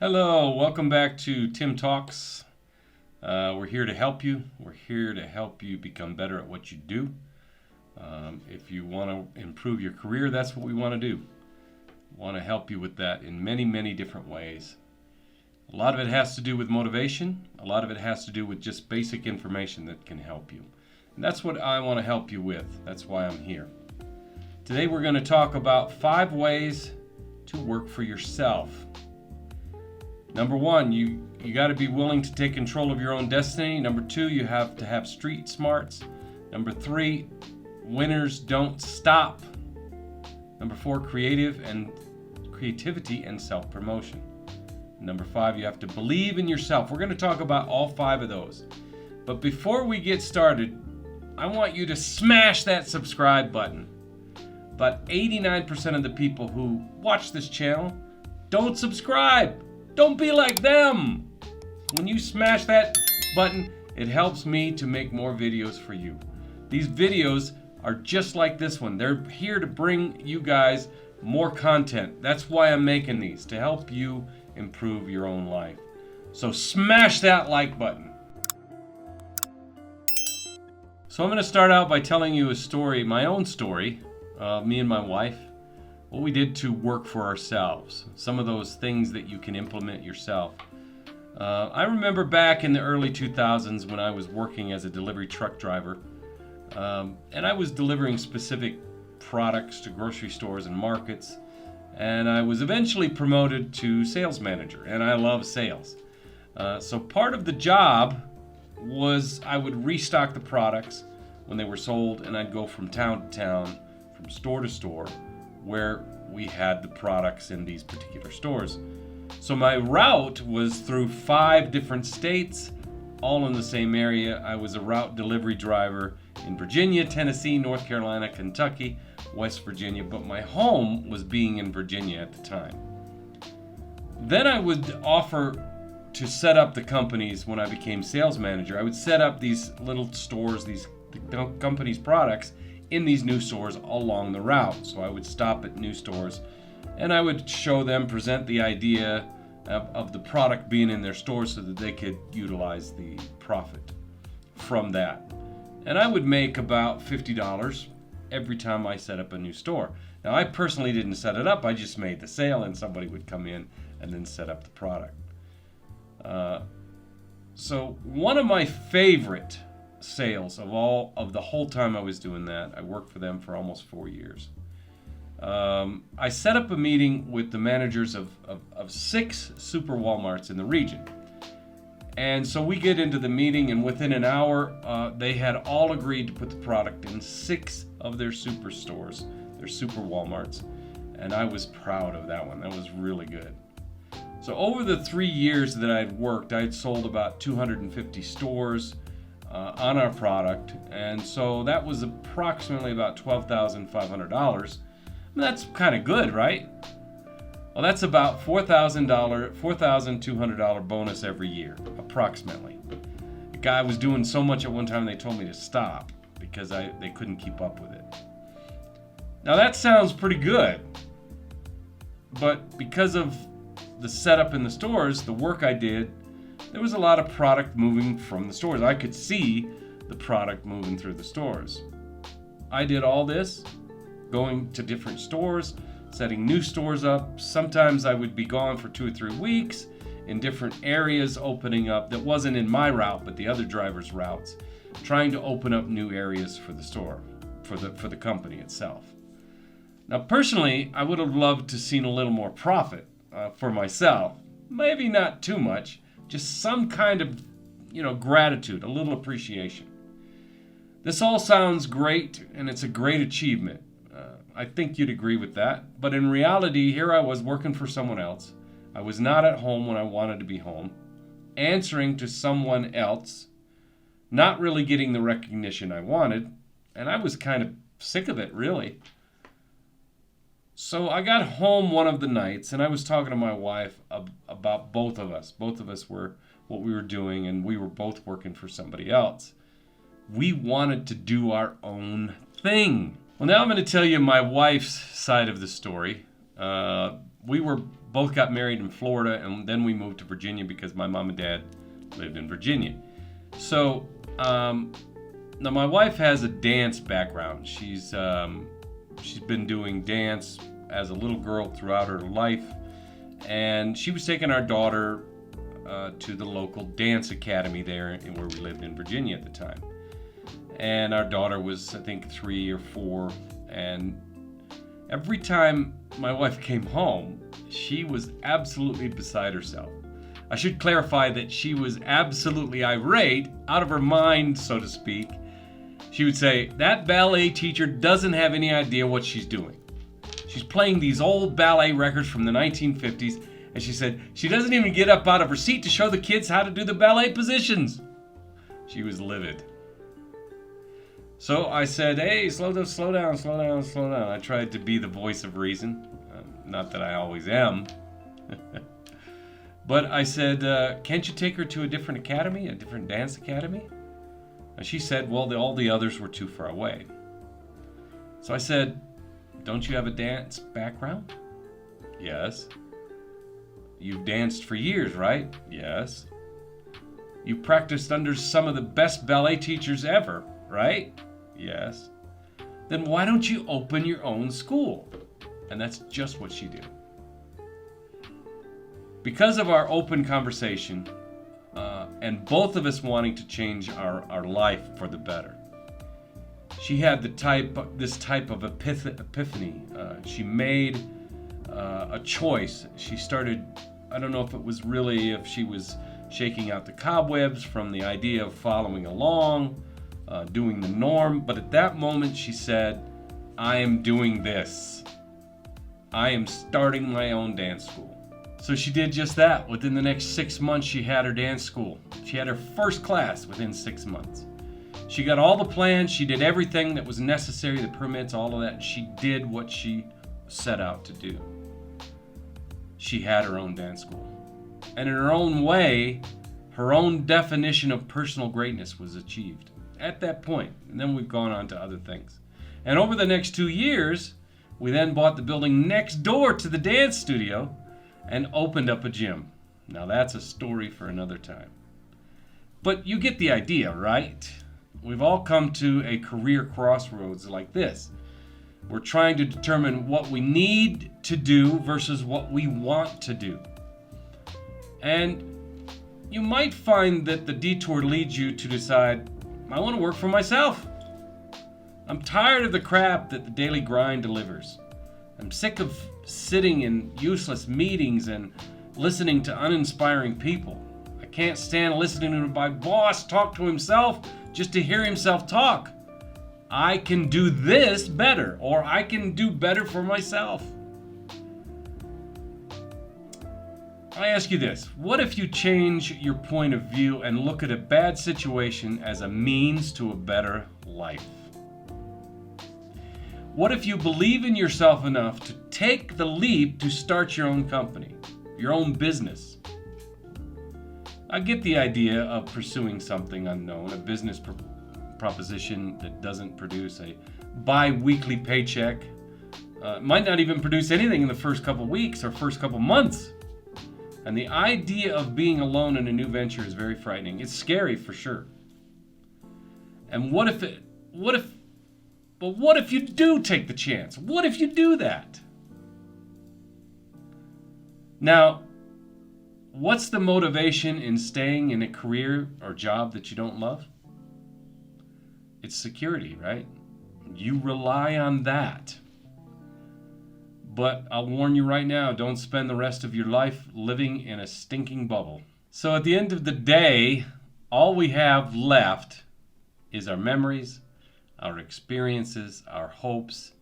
Hello, welcome back to Tim Talks. We're here to help you. We're here to help you become better at what you do. If you want to improve your career, that's what we want to do. We want to help you with that in many, many different ways. A lot of it has to do with motivation. A lot of it has to do with just basic information that can help you. And that's what I want to help you with. That's why I'm here. Today we're going to talk about 5 ways to work for yourself. Number 1, you got to be willing to take control of your own destiny. Number 2, you have to have street smarts. Number 3, winners don't stop. Number 4, creativity and self-promotion. Number 5, you have to believe in yourself. We're going to talk about all 5 of those. But before we get started, I want you to smash that subscribe button. But 89% of the people who watch this channel don't subscribe. Don't be like them. When you smash that button, it helps me to make more videos for you. These videos are just like this one. They're here to bring you guys more content. That's why I'm making these, to help you improve your own life. So smash that like button. So I'm going to start out by telling you a story, my own story, me and my wife. What we did to work for ourselves, some of those things that you can implement yourself. I remember back in the early 2000s when I was working as a delivery truck driver, and I was delivering specific products to grocery stores and markets, and I was eventually promoted to sales manager, and I love sales. So part of the job was I would restock the products when they were sold, and I'd go from town to town, from store to store, where we had the products in these particular stores. So my route was through 5 different states, all in the same area. I was a route delivery driver in Virginia, Tennessee, North Carolina, Kentucky, West Virginia, but my home was being in Virginia at the time. Then I would offer to set up the companies when I became sales manager. I would set up these little stores, these companies' products, in these new stores along the route. So I would stop at new stores and I would show them, present the idea of the product being in their stores so that they could utilize the profit from that. And I would make about $50 every time I set up a new store. Now I personally didn't set it up, I just made the sale and somebody would come in and then set up the product. So one of my favorite sales of the whole time I was doing that, I worked for them for almost 4 years. I set up a meeting with the managers of 6 super Walmarts in the region. And so we get into the meeting, and within an hour, they had all agreed to put the product in 6 of their super stores, their super Walmarts. And I was proud of that one. That was really good. So over the 3 years that I'd worked, I'd sold about 250 stores on our product, and so that was approximately about $12,500. That's kind of good, right? Well, that's about $4,200 bonus every year, approximately. The guy was doing so much at one time they told me to stop because they couldn't keep up with it. Now that sounds pretty good, but because of the setup in the stores, the work I did, there was a lot of product moving from the stores. I could see the product moving through the stores. I did all this, going to different stores, setting new stores up. Sometimes I would be gone for 2 or 3 weeks in different areas opening up that wasn't in my route, but the other drivers' routes, trying to open up new areas for the store, for the company itself. Now, personally, I would have loved to seen a little more profit for myself. Maybe not too much. Just some kind of, gratitude, a little appreciation. This all sounds great, and it's a great achievement. I think you'd agree with that. But in reality, here I was working for someone else. I was not at home when I wanted to be home, answering to someone else, not really getting the recognition I wanted, and I was kind of sick of it, really. So I got home one of the nights, and I was talking to my wife about both of us. Both of us were what we were doing, and we were both working for somebody else. We wanted to do our own thing. Well, now I'm going to tell you my wife's side of the story. We were both got married in Florida, and then we moved to Virginia because my mom and dad lived in Virginia. So now my wife has a dance background. She's been doing dance as a little girl throughout her life, and she was taking our daughter to the local dance academy there where we lived in Virginia at the time. And our daughter was, I think, 3 or 4, and every time my wife came home, she was absolutely beside herself. I should clarify that she was absolutely irate, out of her mind, so to speak. She would say, that ballet teacher doesn't have any idea what she's doing. She's playing these old ballet records from the 1950s, and she said, she doesn't even get up out of her seat to show the kids how to do the ballet positions. She was livid. So I said, hey, slow down. I tried to be the voice of reason. Not that I always am. But I said, can't you take her to a different academy, a different dance academy? And she said, well, all the others were too far away. So I said, don't you have a dance background? Yes. You've danced for years, right? Yes. You practiced under some of the best ballet teachers ever, right? Yes. Then why don't you open your own school? And that's just what she did. Because of our open conversation, and both of us wanting to change our life for the better, she had this type of epiphany. She made a choice. She started, I don't know if she was shaking out the cobwebs from the idea of following along, doing the norm, but at that moment she said, I am doing this. I am starting my own dance school. So she did just that. Within the next 6 months, she had her dance school. She had her first class within 6 months. She got all the plans. She did everything that was necessary, the permits, all of that. She did what she set out to do. She had her own dance school. And in her own way, her own definition of personal greatness was achieved at that point. And then we've gone on to other things. And over the next 2 years, we then bought the building next door to the dance studio and opened up a gym. Now that's a story for another time. But you get the idea, right? We've all come to a career crossroads like this. We're trying to determine what we need to do versus what we want to do. And you might find that the detour leads you to decide, I want to work for myself. I'm tired of the crap that the daily grind delivers. I'm sick of sitting in useless meetings and listening to uninspiring people. I can't stand listening to my boss talk to himself just to hear himself talk. I can do this better, or I can do better for myself. I ask you this, what if you change your point of view and look at a bad situation as a means to a better life? What if you believe in yourself enough to take the leap to start your own company, your own business? I get the idea of pursuing something unknown, a business proposition that doesn't produce a bi-weekly paycheck. Might not even produce anything in the first couple weeks or first couple months. And the idea of being alone in a new venture is very frightening. It's scary for sure. And what if you do take the chance? What if you do that? Now, what's the motivation in staying in a career or job that you don't love? It's security, right? You rely on that. But I'll warn you right now, don't spend the rest of your life living in a stinking bubble. So at the end of the day, all we have left is our memories, our experiences, our hopes,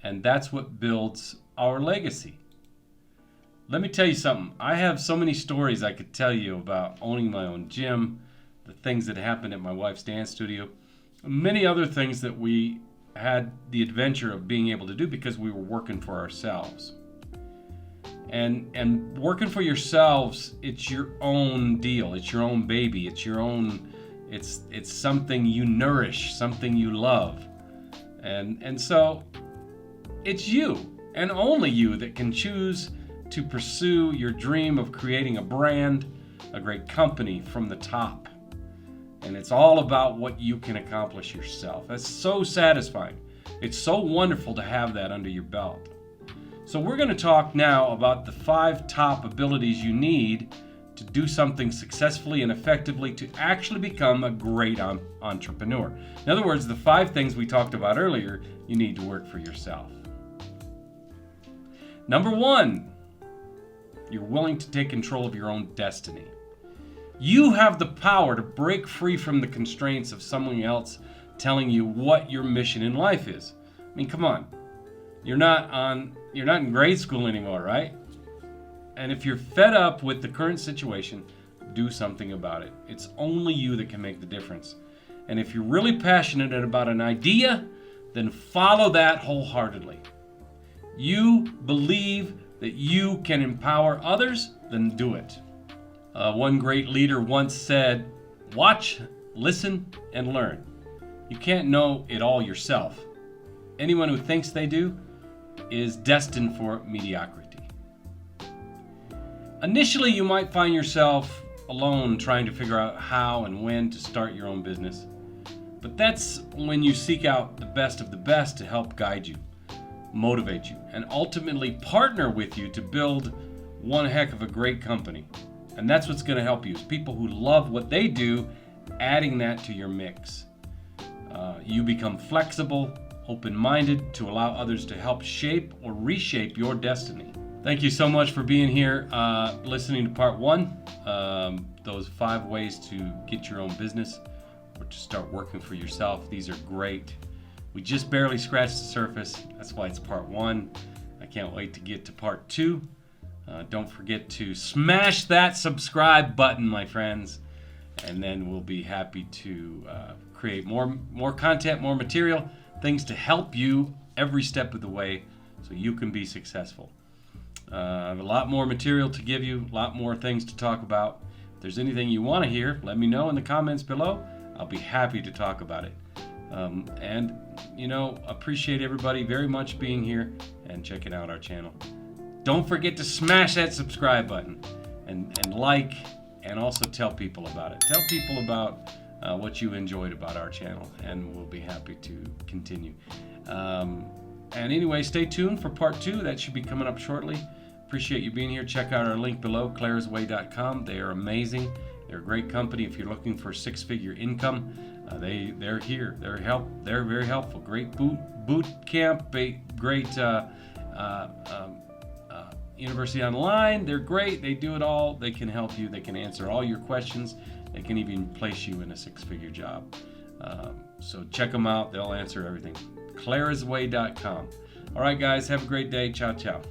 and that's what builds our legacy. Let me tell you something. I have so many stories I could tell you about owning my own gym, the things that happened at my wife's dance studio, many other things that we had the adventure of being able to do because we were working for ourselves. And working for yourselves, it's your own deal. It's your own baby. It's your own, it's something you nourish, something you love. And so it's you and only you that can choose to pursue your dream of creating a brand, a great company from the top. And it's all about what you can accomplish yourself. That's so satisfying. It's so wonderful to have that under your belt. So we're going to talk now about the 5 top abilities you need to do something successfully and effectively to actually become a great entrepreneur. In other words, the 5 things we talked about earlier, you need to work for yourself. Number 1, you're willing to take control of your own destiny. You have the power to break free from the constraints of someone else telling you what your mission in life is. I mean, come on. You're not in grade school anymore, right? And if you're fed up with the current situation, do something about it. It's only you that can make the difference. And if you're really passionate about an idea, then follow that wholeheartedly. You believe that you can empower others, then do it. One great leader once said, "Watch, listen, and learn. You can't know it all yourself. Anyone who thinks they do is destined for mediocrity." Initially, you might find yourself alone trying to figure out how and when to start your own business. But that's when you seek out the best of the best to help guide you, motivate you, and ultimately partner with you to build one heck of a great company. And that's what's going to help you, is people who love what they do, adding that to your mix. You become flexible, open-minded to allow others to help shape or reshape your destiny. Thank you so much for being here, listening to part 1, those 5 ways to get your own business or to start working for yourself. These are great. We just barely scratched the surface. That's why it's part 1. I can't wait to get to part 2. Don't forget to smash that subscribe button, my friends, and then we'll be happy to create more content, more material, things to help you every step of the way so you can be successful. I have a lot more material to give you, a lot more things to talk about. If there's anything you want to hear, let me know in the comments below. I'll be happy to talk about it. And, appreciate everybody very much being here and checking out our channel. Don't forget to smash that subscribe button and like, and also tell people about it. Tell people about what you enjoyed about our channel, and we'll be happy to continue. And anyway, stay tuned for part 2. That should be coming up shortly. Appreciate you being here. Check out our link below, claresway.com. They are amazing. They're a great company if you're looking for 6-figure income. They're here. They're very helpful. Great boot camp. Great University Online. They're great. They do it all. They can help you. They can answer all your questions. They can even place you in a 6-figure job. So check them out. They'll answer everything. claresway.com. All right, guys. Have a great day. Ciao, ciao.